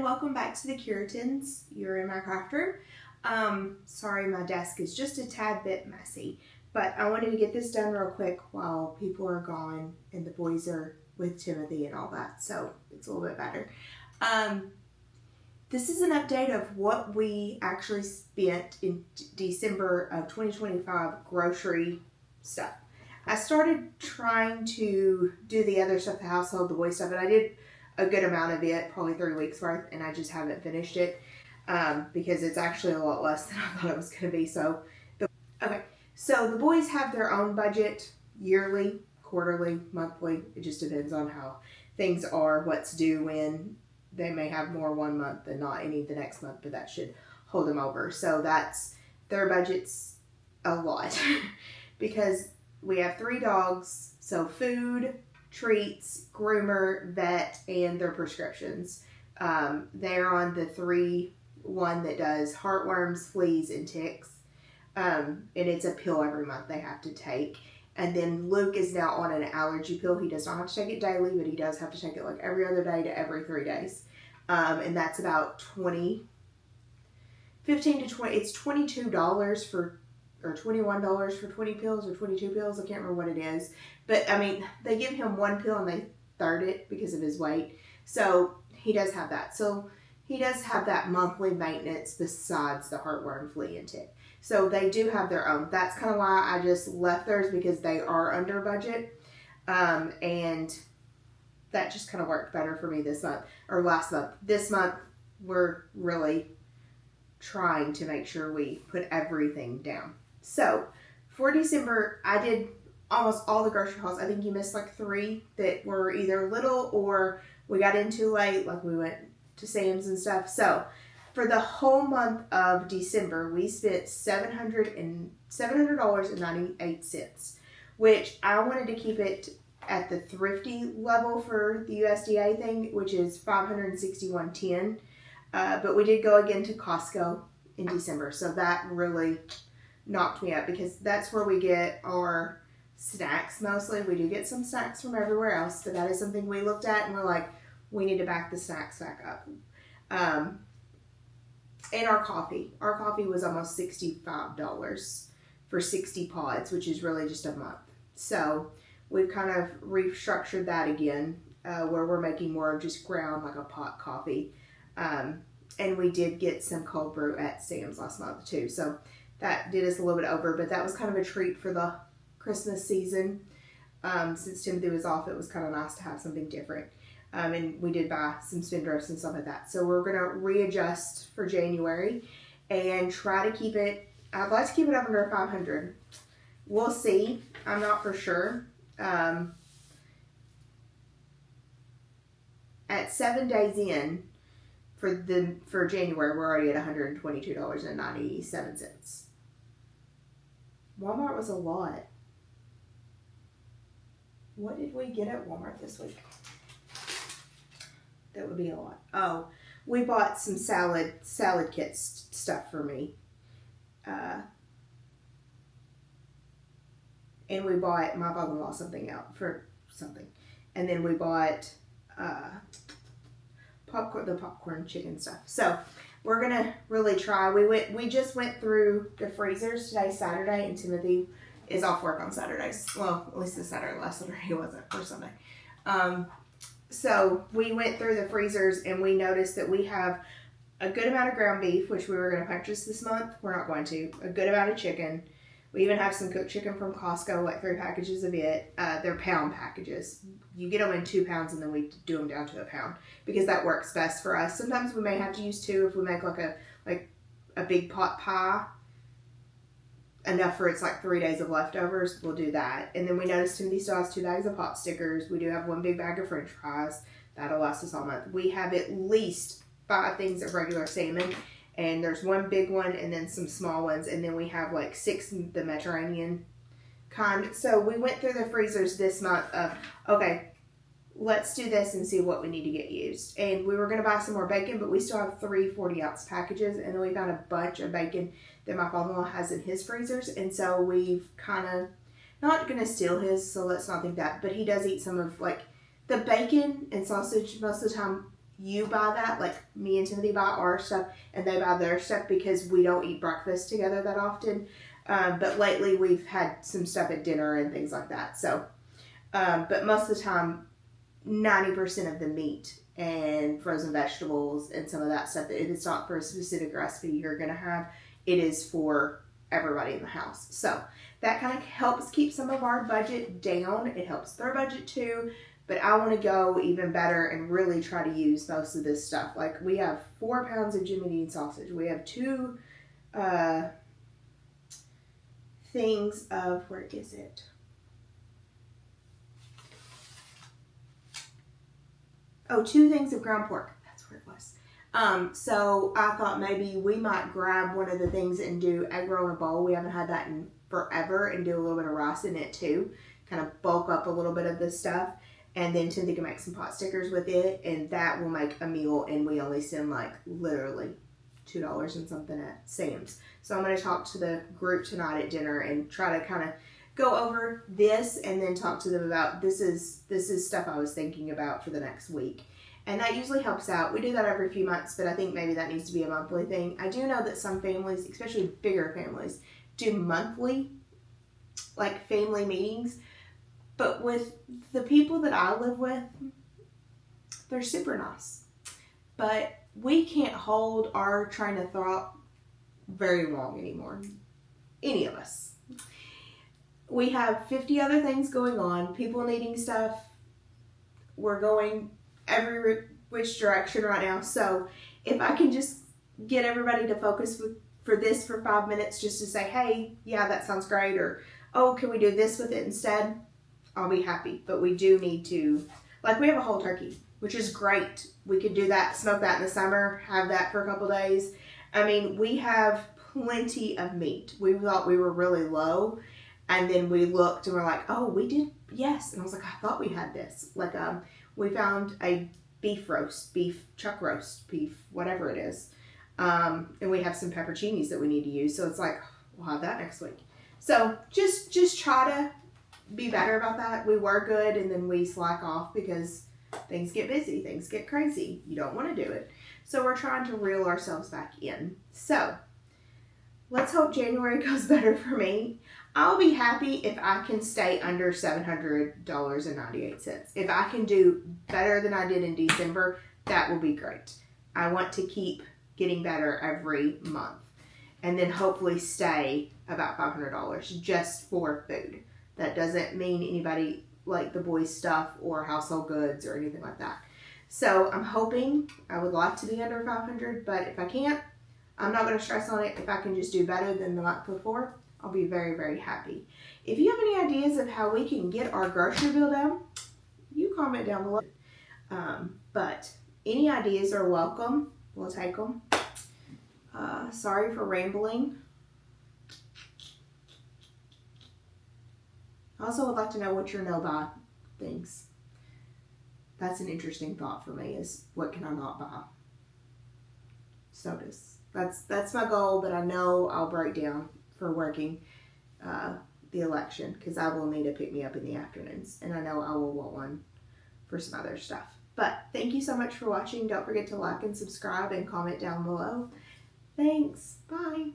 welcome back to the Curatins. You're in my craft room. Sorry, my desk is just a tad bit messy, but I wanted to get this done real quick while people are gone and the boys are with Timothy and all that, so it's a little bit better. This is an update of what we actually spent in December of 2025 grocery stuff. I started trying to do the other stuff, the household, the boy stuff, and I did a good amount of it, probably 3 weeks worth, and I just haven't finished it because it's actually a lot less than I thought it was going to be. So the boys have their own budget, yearly, quarterly, monthly. It just depends on how things are, what's due when. They may have more one month than not any the next month, but that should hold them over. So that's their budget's a lot because we have 3 dogs, so food, treats, groomer, vet, and their prescriptions. They're on the 3-1 that does heartworms, fleas, and ticks. And it's a pill every month they have to take. And then Luke is now on an allergy pill. He does not have to take it daily, but he does have to take it like every other day to every 3 days. And that's about $15 to $20. It's $22 for, or $21 for 20 pills or 22 pills. I can't remember what it is. But I mean, they give him 1 pill and they third it because of his weight. So he does have that. So he does have that monthly maintenance besides the heartworm, flea, and tick. So they do have their own. That's kind of why I just left theirs, because they are under budget. And that just kind of worked better for me this month, or last month. This month, we're really trying to make sure we put everything down. So for December, I did almost all the grocery hauls. I think you missed like 3 that were either little or we got in too late, like we went to Sam's and stuff. So for the whole month of December, we spent $700.98, which I wanted to keep it at the thrifty level for the USDA thing, which is $561.10. But we did go again to Costco in December, so that really knocked me up because that's where we get our snacks mostly. We do get some snacks from everywhere else, but that is something we looked at and we're like, we need to back the snacks back up. And our coffee. Our coffee was almost $65 for 60 pods, which is really just a month. So we've kind of restructured that again, where we're making more of just ground, like a pot coffee. And we did get some cold brew at Sam's last month too. So that did us a little bit over, but that was kind of a treat for the Christmas season. Since Timothy was off, it was kind of nice to have something different. And we did buy some spindrifts and stuff like that. So we're going to readjust for January and try to keep it, I'd like to keep it up under 500. We'll see. I'm not for sure. At 7 days in for January, we're already at $122.97. Walmart was a lot. What did we get at Walmart this week? That would be a lot. Oh, we bought some salad kits stuff for me. And we bought my father-in-law something out for something. And then we bought the popcorn chicken stuff. So we're going to really try. We just went through the freezers today, Saturday, and Timothy is off work on Saturdays. Well, at least this Saturday. Last Saturday he wasn't, or Sunday. So we went through the freezers and we noticed that we have a good amount of ground beef, which we were going to purchase this month. We're not going to. A good amount of chicken. We even have some cooked chicken from Costco, like 3 packages of it. They're pound packages. You get them in 2 pounds and then we do them down to a pound because that works best for us. Sometimes we may have to use 2 if we make like a big pot pie. Enough for it's like 3 days of leftovers, we'll do that. And then we noticed Timothy still has 2 bags of pop stickers. We do have 1 big bag of french fries. That'll last us all month. We have at least 5 things of regular salmon, and there's 1 big one and then some small ones, and then we have like 6 the Mediterranean kind. So we went through the freezers this month of, okay, let's do this and see what we need to get used. And we were going to buy some more bacon, but we still have 3 40-ounce packages, and then we found a bunch of bacon that my father-in-law has in his freezers, and so we've kind of, not going to steal his, so let's not think that, but he does eat some of, like, the bacon and sausage most of the time you buy that, like me and Timothy buy our stuff and they buy their stuff because we don't eat breakfast together that often. But lately we've had some stuff at dinner and things like that. So, but most of the time, 90% of the meat and frozen vegetables and some of that stuff, if it's not for a specific recipe you're going to have, it is for everybody in the house. So that kind of helps keep some of our budget down. It helps their budget too. But I want to go even better and really try to use most of this stuff. Like we have 4 pounds of Jimmy Dean sausage. We have 2 things of, where is it? Oh, 2 things of ground pork. That's where it was. So I thought maybe we might grab one of the things and do egg roll in a bowl. We haven't had that in forever, and do a little bit of rice in it too. Kind of bulk up a little bit of this stuff. And then Timothy can make some pot stickers with it, and that will make a meal, and we only spend like literally $2 and something at Sam's. So I'm going to talk to the group tonight at dinner and try to kind of go over this and then talk to them about this is stuff I was thinking about for the next week. And that usually helps out. We do that every few months, but I think maybe that needs to be a monthly thing. I do know that some families, especially bigger families, do monthly, like family meetings. But with the people that I live with, they're super nice. But we can't hold our train of thought very long anymore. Any of us. We have 50 other things going on. People needing stuff. We're going every which direction right now. So if I can just get everybody to focus for this for 5 minutes just to say, hey, yeah, that sounds great. Or, oh, can we do this with it instead? I'll be happy. But we do need to, like we have a whole turkey, which is great. We could do that, smoke that in the summer, have that for a couple days. I mean, we have plenty of meat. We thought we were really low. And then we looked and we're like, oh, we did, yes. And I was like, I thought we had this. Like, we found a beef chuck roast, beef, whatever it is. And we have some pepperoncinis that we need to use. So it's like, we'll have that next week. So just try to be better about that. We were good, and then we slack off because things get busy, things get crazy. You don't want to do it. So we're trying to reel ourselves back in. So let's hope January goes better for me. I'll be happy if I can stay under $700.98. If I can do better than I did in December, that will be great. I want to keep getting better every month, and then hopefully stay about $500 just for food. That doesn't mean anybody like the boys' stuff or household goods or anything like that. So I'm hoping, I would like to be under 500, but if I can't, I'm not going to stress on it. If I can just do better than the month before, I'll be very, very happy. If you have any ideas of how we can get our grocery bill down, you comment down below. But any ideas are welcome. We'll take them. Sorry for rambling. I also would like to know what your no-buy things. That's an interesting thought for me, is what can I not buy? Sodas. That's my goal, but I know I'll break down for working the election, because I will need a pick-me-up in the afternoons, and I know I will want one for some other stuff. But thank you so much for watching. Don't forget to like and subscribe and comment down below. Thanks. Bye.